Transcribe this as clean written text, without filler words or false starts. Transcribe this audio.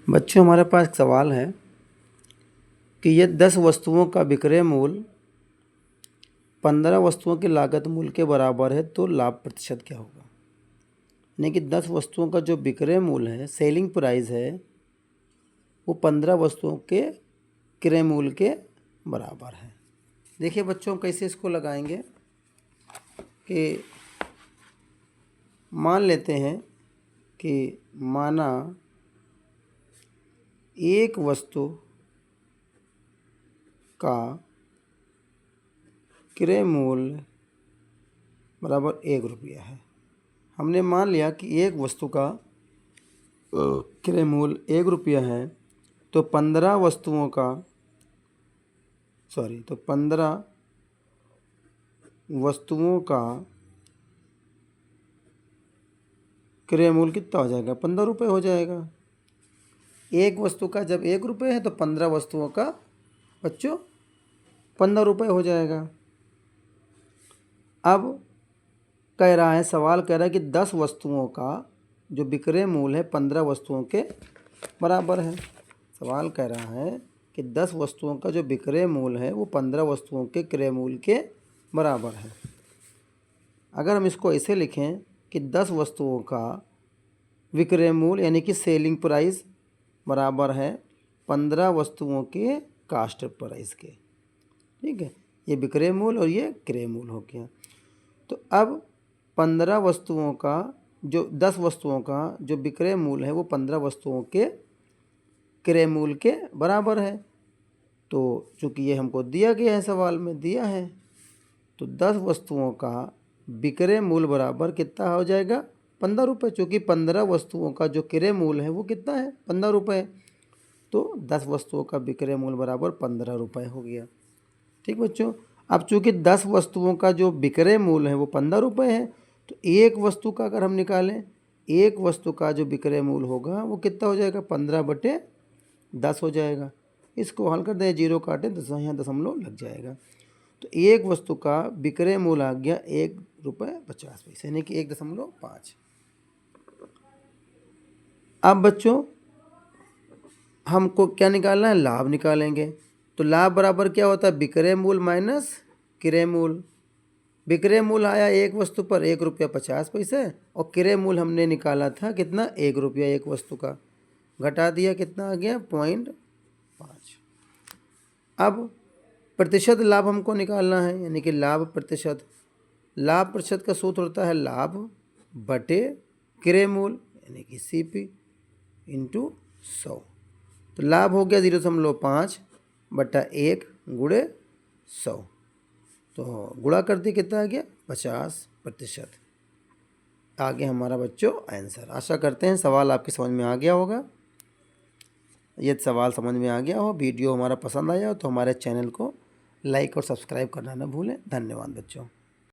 बच्चों, हमारे पास एक सवाल है कि यदि 10 वस्तुओं का विक्रय मूल्य 15 वस्तुओं की लागत मूल्य के बराबर है तो लाभ प्रतिशत क्या होगा। यानी कि 10 वस्तुओं का जो विक्रय मूल्य है, सेलिंग प्राइस है, वो 15 वस्तुओं के क्रय मूल्य के बराबर है। देखिए बच्चों, कैसे इसको लगाएंगे कि मान लेते हैं कि माना एक वस्तु का क्रय मूल्य बराबर 1 रुपया है। हमने मान लिया कि एक वस्तु का क्रय मूल्य 1 रुपया है, तो 15 वस्तुओं का 15 वस्तुओं का क्रय मूल्य कितना हो जाएगा, 15 रुपये हो जाएगा। एक वस्तु का जब 1 रुपये है तो 15 वस्तुओं का बच्चों 15 रुपये हो जाएगा। अब कह रहा है, सवाल कह रहा है कि 10 वस्तुओं का जो विक्रय मूल्य है 15 वस्तुओं के बराबर है। सवाल कह रहा है कि 10 वस्तुओं का जो विक्रय मूल्य है वो 15 वस्तुओं के क्रय मूल्य के बराबर है। अगर हम इसको ऐसे लिखें कि 10 वस्तुओं का विक्रय मूल्य यानी कि सेलिंग प्राइस बराबर है 15 वस्तुओं के कास्ट प्राइस के। ठीक है, ये विक्रय मूल्य और ये क्रय मूल्य हो गया। तो अब 15 वस्तुओं का जो 10 वस्तुओं का जो विक्रय मूल्य है वो 15 वस्तुओं के क्रय मूल्य के बराबर है। तो चूँकि ये हमको दिया गया है, सवाल में दिया है, तो 10 वस्तुओं का विक्रय मूल्य बराबर कितना हो जाएगा, 15 रुपये। चूँकि 15 वस्तुओं का जो क्रय मूल्य है वो कितना है, 15 रुपये। तो 10 वस्तुओं का विक्रय मूल्य बराबर 15 रुपये हो गया। ठीक बच्चों, अब चूँकि 10 वस्तुओं का जो विक्रय मूल्य है वो 15 रुपये है, तो एक वस्तु का अगर हम निकालें, एक वस्तु का जो विक्रय मूल्य होगा वो कितना हो जाएगा, 15/10 हो जाएगा। इसको हल कर दें, 0 काटें तो यहाँ दशमलव लग जाएगा। तो एक वस्तु का विक्रय मूल्य आ गया 1.50 रुपये, यानी कि 1.5। अब बच्चों हमको क्या निकालना है, लाभ निकालेंगे। तो लाभ बराबर क्या होता है, विक्रय मूल्य माइनस क्रय मूल्य। विक्रय मूल्य आया एक वस्तु पर 1.50 रुपया और क्रय मूल्य हमने निकाला था कितना, 1 रुपया एक वस्तु का, घटा दिया कितना आ गया, 0.5। अब प्रतिशत लाभ हमको निकालना है, यानी कि लाभ प्रतिशत। लाभ प्रतिशत का सूत्र होता है लाभ बटे क्रय मूल्य, यानी कि CP × 100। तो लाभ हो गया 0.5/1 × 100। तो गुणा कर दिए, कितना आ गया, 50%। आगे हमारा बच्चों आंसर। आशा करते हैं सवाल आपकी समझ में आ गया होगा। यदि सवाल समझ में आ गया हो, वीडियो हमारा पसंद आया हो तो हमारे चैनल को लाइक और सब्सक्राइब करना न भूलें। धन्यवाद बच्चों।